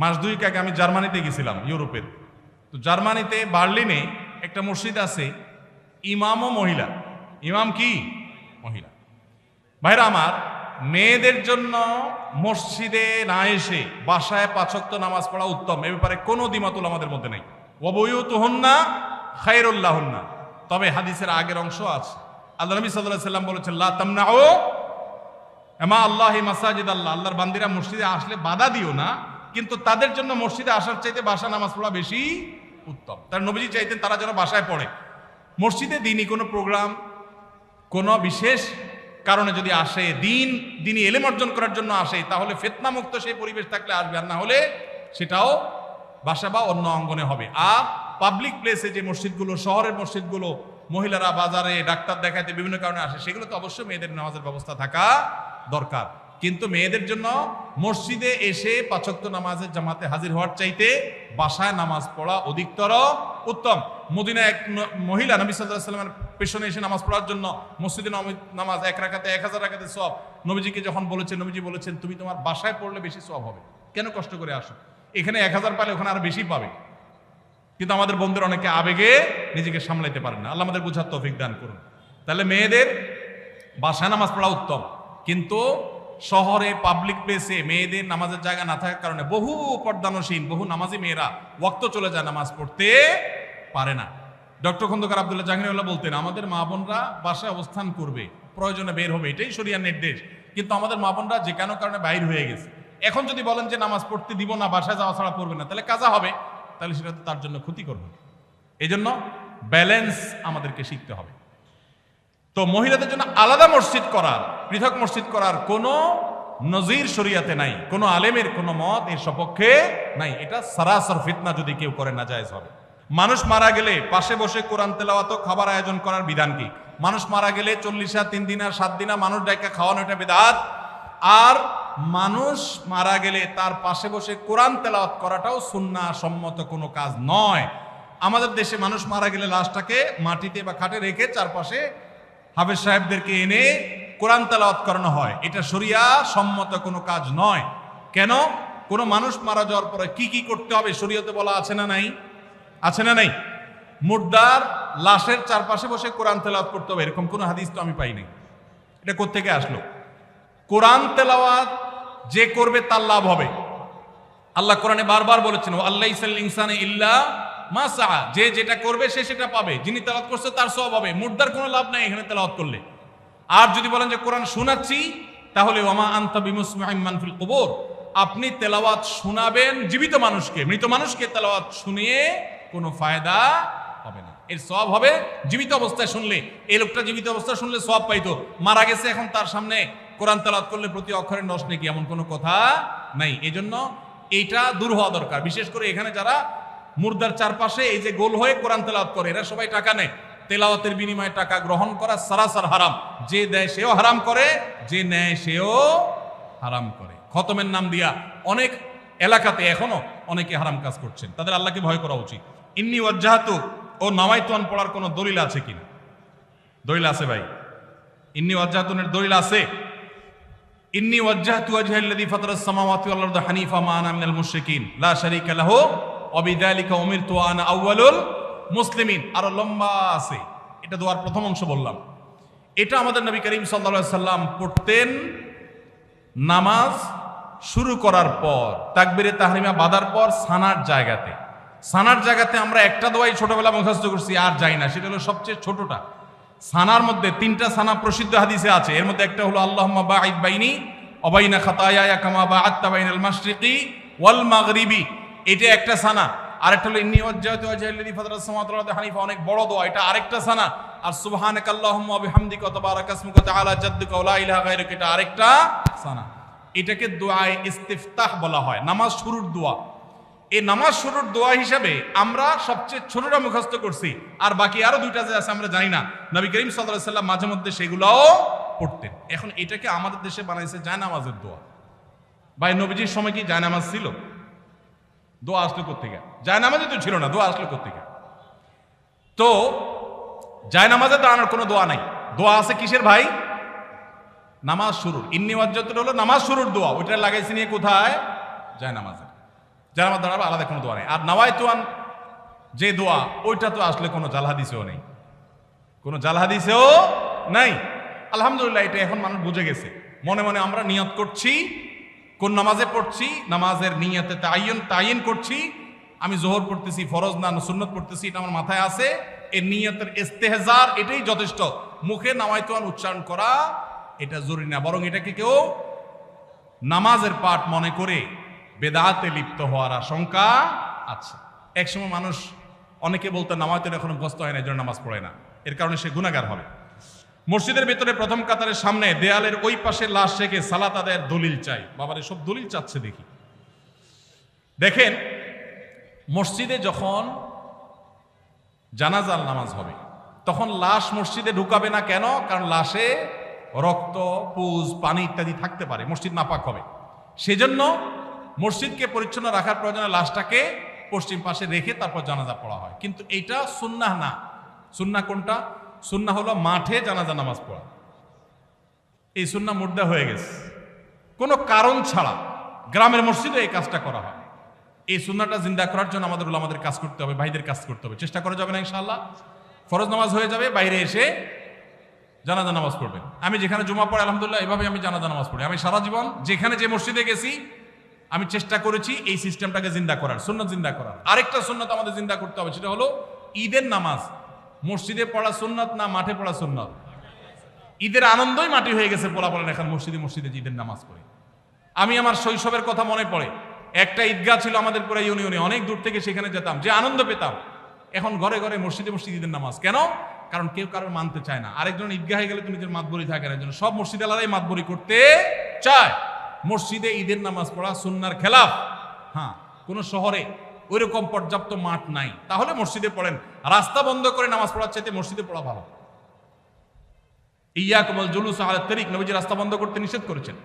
মাস দুয়েক আগে আমি জার্মানিতে গেছিলাম, ইউরোপের। তো জার্মানিতে বার্লিনে একটা মসজিদ আছে, ইমামও মহিলা। ইমাম কি? মহিলা। ভাইরা আমার, মেয়েদের জন্য মসজিদে না এসে বাসায় 5 ওয়াক্ত নামাজ পড়া উত্তম, এ ব্যাপারে কোনো দ্বিমত আমাদের মধ্যে নেই। ওয়াবুয়ুতুহুন্না খায়রুল লাহুন্না। তবে হাদিসের আগের অংশ আছে। আল্লাহ নবী সাল্লাল্লাহু আলাইহি ওয়াসাল্লাম বলেছেন, লা তামনাউ মা আল্লাহি মাসাজিদ আল্লাহ। আল্লাহর বান্দিরা মসজিদে আসলে বাধা দিও না, কিন্তু তাদের জন্য মসজিদে আসার চাইতে বাসা নামাজ পড়া বেশি উত্তম। তার নবীজি চাইতেন তারা যেন বাসায় পড়ে। মসজিদে দিনই কোনো প্রোগ্রাম, কোনো বিশেষ কারণে যদি আসে, দিনই এলেম অর্জন করার জন্য আসে, তাহলে ফিতনা মুক্ত সেই পরিবেশ থাকলে আসবে, আর না হলে সেটাও বাসা বা অন্য অঙ্গনে হবে। আর পাবলিক প্লেসে যে মসজিদগুলো, শহরের মসজিদগুলো, মহিলারা বাজারে ডাক্তার দেখাইতে বিভিন্ন কারণে আসে, সেগুলো তো অবশ্যই মেয়েদের নামাজের ব্যবস্থা থাকা দরকার। কিন্তু মেয়েদের জন্য মসজিদে এসে 5 ওয়াক্ত নামাজের জামাতে হাজির হওয়ার চাইতে বাসায় নামাজ পড়া অধিকতর উত্তম। মদিনায় এক মহিলা নবী সাল্লাল্লাহু আলাইহি ওয়াসাল্লামের পেছনে এসে নামাজ পড়ার জন্য, মসজিদে নামাজ 1 রাকাতে 1000 রাকাতে সওয়াব, নবীজিকে যখন বলেছেন, নবীজি বলেছেন, তুমি তোমার বাসায় পড়লে বেশি সওয়াব হবে, কেন কষ্ট করে আসো? এখানে 1000 পালে ওখানে আরো বেশি পাবে। কিন্তু আমাদের বন্ধুরা অনেকে আবেগে নিজেকে সামলাইতে পারেন না। আল্লাহ আমাদের বুঝার তৌফিক দান করুন। তাহলে মেয়েদের বাসায় নামাজ পড়া উত্তম, কিন্তু শহরে পাবলিক প্লেসে মেয়েদের নামাজের জায়গা না থাকার কারণে বহু পর্দানসীন, বহু নামাজি মেয়েরা ওয়াক্ত চলে যায়, নামাজ পড়তে পারে না। ডক্টর খন্দকার আব্দুল্লাহ জাহাঙ্গীরউল্লাহ বলতেন, আমাদের মা বোনরা বাসায় অবস্থান করবে, প্রয়োজনে বের হবে, এটাই শরিয়ার নির্দেশ। কিন্তু আমাদের মা বোনরা যে কোনো কারণে বাইর হয়ে গেছে, এখন যদি বলেন যে নামাজ পড়তে দিব না, বাসায় যাওয়া ছাড়া পড়বে না, তাহলে কাজা হবে, তাহলে সেটা তো তার জন্য ক্ষতিকর হবে। এই জন্য ব্যালেন্স আমাদেরকে শিখতে হবে। তো মহিলাদের জন্য আলাদা মসজিদ করার, পৃথক মসজিদ করার কোনো নজির শরিয়াতে নাই, কোনো আলেমের কোনো মত এর সপক্ষে নাই। এটা সারাসর ফিতনা, যদি কেউ করে নাজায়েজ হবে। মানুষ মারা গেলে পাশে বসে কোরআন তেলাওয়াত, খাবার আয়োজন করার বিধান কি? মানুষ মারা গেলে 40 3 দিন 7 দিন মানুষ ডাইকা খাওয়ানো, এটা বিদআত। আর মানুষ মারা গেলে তার পাশে বসে কোরআন তেলাওয়াত করাটাও সুন্নাহ সম্মত কোনো কাজ নয়। আমাদের দেশে মানুষ মারা গেলে লাশটাকে মাটিতে বা খাটে রেখে চারপাশে হাফেজ সাহেবদেরকে এনে কোরআন তেলাওয়াত করানো হয়। এটা শরিয়া সম্মত কোনো কাজ নয়। কেন? কোনো মানুষ মারা যাওয়ার পরে কি কি করতে হবে শরিয়তে বলা আছে না নাই? আছে না নাই? মুর্দার লাশের চারপাশে বসে কোরআন তেলাওয়াত করতে হবে, এরকম কোনো হাদিস তো আমি পাইনি। এটা কোত্থেকে আসলো? কোরআন তেলাওয়াত যে করবে তার লাভ হবে। আল্লাহ কোরআনে বারবার বলেছেন, আল্লাইসাল ইনসানে ইল্লা মা সাআ, যে যেটা করবে সে সেটা পাবে, যিনি তেলাওয়াত করছে তার সওয়াব হবে। মুর্দার কোনো লাভ নাই এখানে তেলাওয়াত করলে। আর যদি বলেন যে কোরআন শোনাচ্ছি, তাহলে ওয়ামা আনতা বিমুসমিউম মান ফিল কুবুর, আপনি তেলাওয়াত শোনাবেন জীবিত মানুষকে, মৃত মানুষকে তেলাওয়াত শুনিয়ে কোনো ফায়দা হবে না। এর সওয়াব হবে জীবিত অবস্থায় শুনলে। এই লোকটা জীবিত অবস্থায় শুনলে সওয়াব পাইতো, মারা গেছে, এখন তার সামনে কোরআন তেলাওয়াত করলে প্রতি অক্ষরে 10 নেকি, এমন কোনো কথা নাই। এজন্য এইটা দূর হওয়া দরকার। বিশেষ করে এখানে যারা মুর্দার চারপাশে এই যে গোল হয়ে কোরআন তেলাওয়াত করে, এরা সবাই টাকা নেয়। তেলাওয়াতের বিনিময়ে টাকা গ্রহণ করা সারাসার হারাম। যে দেয় সেও হারাম করে, যে নেয় সেও হারাম করে। খতমের নাম দিয়া অনেক এলাকাতে এখনো অনেকে হারাম কাজ করছেন, তাদের আল্লাহকে ভয় করা উচিত। ইন্নী ওয়াজ্জাহাতু ও নাওয়াইতুন পড়ার কোনো দলিল আছে কিনা? দলিল আছে ভাই? ইন্নী ওয়াজ্জাহাতুনের দলিল আছে। ইন্নী ওয়াজ্জাহতু ওয়াজহাল্লাযী ফাতারাস সামাওয়াতি ওয়াল আরদা হানিফা মা আনা মিনাল মুশরিকিন লা শারীকা লাহু ওয়া বিযালিকা উমিরতু ওয়া আনা আউয়ালুল মুসলিমিন। আরো লম্বা আছে, এটা দোয়ার প্রথম অংশ বললাম। এটা আমাদের নবী করিম সাল্লাল্লাহু আলাইহি সাল্লাম পড়তেন নামাজ শুরু করার পর, তাকবীরে তাহরিমা বাঁধার পর সানার জায়গাতে। সানার জায়গাতে আমরা একটা দোয়াই ছোটবেলা মুখস্থ করছি, আর যাই না। সেটা হলো সবচেয়ে ছোটটা। সানার মধ্যে 3টা সানা প্রসিদ্ধ হাদিসে আছে। এর মধ্যে একটা হলো আল্লাহুম্মা বাঈদ বাইনি ওয়া বাইনা খাতায়ায়া কামা বা'আদতা বাইনাল মাশরিকি ওয়াল মাগরিবি, এটা একটা সানা। আরেকটা হলো ইন্নী ওয়াজ্জাহতু ওয়াজহাল্লাযী ফাতারাস সামাওয়াতি ওয়াল আরদা হানিফা, অনেক বড় দোয়া, এটা আরেকটা সানা। আর সুবহানাকাল্লাহুম্মা ওয়া বিহামদিকা ওয়া তাবারাকা ইসমুকা ওয়া তাআলা জাদ্দুকা ওয়া লা ইলাহা গায়রুকা, এটা আরেকটা সানা। এটাকে দোয়ায়ে ইস্তিফতাহ বলা হয়, নামাজ শুরুর দোয়া। এই নামাজ শুরুর দোয়া হিসাবে আমরা সবচেয়ে ছোটটা মুখস্থ করছি, আর বাকি আরো 2টা যে আছে আমরা জানি না। নবী করিম সাল্লাল্লাহু আলাইহি সাল্লাম মাঝে মধ্যে সেগুলোও পড়তেন। এখন এটাকে আমাদের দেশে বানাইছে জায়নামাজের দোয়া। ভাই, নবীজির সময় কি জায়নামাজ ছিল? দোয়া আসলো কোত্থেকে? জায়নামাজে তো ছিল না, দোয়া আসলো কোত্থেকে? তো জায়নামাজে দাঁড়ানোর কোনো দোয়া নাই। দোয়া আছে কিসের ভাই? নামাজ শুরুর। ইন্নী ওয়াজ্জাহতু হলো নামাজ শুরুর দোয়া, ওইটা লাগাইছে নিয়ে কোথায়? জায়নামাজে। জানাজার দাঁড়াবে আলাদা কোনো দোয়া নেই। আর নাওয়াইতুয়ান যে দোয়া, ওইটা তো আসলে কোনো জাল হাদিসেও নেই, কোনো জাল হাদিসেও নাই। আলহামদুলিল্লাহ, এটা এখন মানুষ বুঝে গেছে। মনে মনে আমরা নিয়ত করছি, কোন নামাজে পড়ছি, নামাজের নিয়তে তাইন করছি, আমি জোহর পড়তেছি, ফরজ না সুন্নত পড়তেছি, এটা আমার মাথায় আছে। এই নিয়তের ইস্তেহজার এটাই যথেষ্ট। মুখে নাওয়াইতুয়ান উচ্চারণ করা এটা জরুরি না, বরং এটাকে কেউ নামাজের পাঠ মনে করে বেদাতে লিপ্ত হওয়ার আশঙ্কা আছে। একসময় মানুষ অনেকে বলতো নামাইতুয়ান এখনো মুখস্থ হয় না, এই জন্য নামাজ পড়ে না, এর কারণে সে গুনাহগার হবে। মসজিদের ভেতরে প্রথম কাতারের সামনে দেয়ালের ওই পাশে লাশ রেখে সালাত আদায়ের দলিল চাই। বাবার সব দলিল চাচ্ছে দেখি। দেখেন, মসজিদে যখন জানাজার নামাজ হবে তখন লাশ মসজিদে ঢুকাবে না। কেন? কারণ লাশে রক্ত, পুজ, পানি ইত্যাদি থাকতে পারে, মসজিদ নাপাক হবে। সেজন্য মসজিদকে পরিচ্ছন্ন রাখার প্রয়োজনে লাশটাকে পশ্চিম পাশে রেখে তারপর জানাজা পড়া হয়। কিন্তু এইটা সুন্নাহ না। সুন্নাহ কোনটা? সুন্নাহ হলো মাঠে জানাজা নামাজ পড়া। এই সুন্নাহ মুর্দা হয়ে গেছে। কোনো কারণ ছাড়া গ্রামের মসজিদে এই কাজটা করা হয়। এই সুন্নাহটা জিন্দা করার জন্য আমাদের উলামাদের কাজ করতে হবে, ভাইদের কাজ করতে হবে। চেষ্টা করা যাবে না ইনশাআল্লাহ? ফরজ নামাজ হয়ে যাবে, বাইরে এসে জানাজা নামাজ পড়বেন। আমি যেখানে জুমা পড়ে আলহামদুলিল্লাহ এভাবে আমি জানাজা নামাজ পড়ি। আমি সারা জীবন যেখানে যে মসজিদে গেছি আমি চেষ্টা করেছি এই সিস্টেমটাকে জিন্দা করার, সুন্নাত জিন্দা করার। আরেকটা সুন্নাত আমাদের জিন্দা করতে হবে, সেটা হলো ঈদের নামাজ মসজিদে পড়া সুন্নাত না মাঠে পড়া সুন্নাত? ঈদের আনন্দই মাটি হয়ে গেছে, পোলা বলেন এখন মসজিদে মসজিদে ঈদের নামাজ পড়ে। আমি আমার শৈশবের কথা মনে পড়ে, একটা ঈদগাহ ছিল আমাদের পুরো ইউনিয়নে, অনেক দূর থেকে সেখানে যেতাম, যে আনন্দ পেতাম। এখন ঘরে ঘরে মসজিদে মসজিদে ঈদের নামাজ। কেন? কারণ কেউ কারোর মানতে চায় না। আরেকজন ঈদগাহে গেলে তুমি নিজের মাতবরি থাকে না, জন্য সব মসজিদ আলাদাই মাতবরি করতে চায়। মসজিদে ঈদের নামাজ পড়া সুন্নাহর খেলাফ। হ্যাঁ, কোন শহরে ওইরকম পর্যাপ্ত মাঠ নাই, তাহলে মসজিদে পড়েন। রাস্তা বন্ধ করে নামাজ পড়ার চাইতে মসজিদে পড়া ভালো। ইয়াকুমুল জুলুস আলা তারিক, নবীজি রাস্তা বন্ধ করতে নিষেধ করেছেন।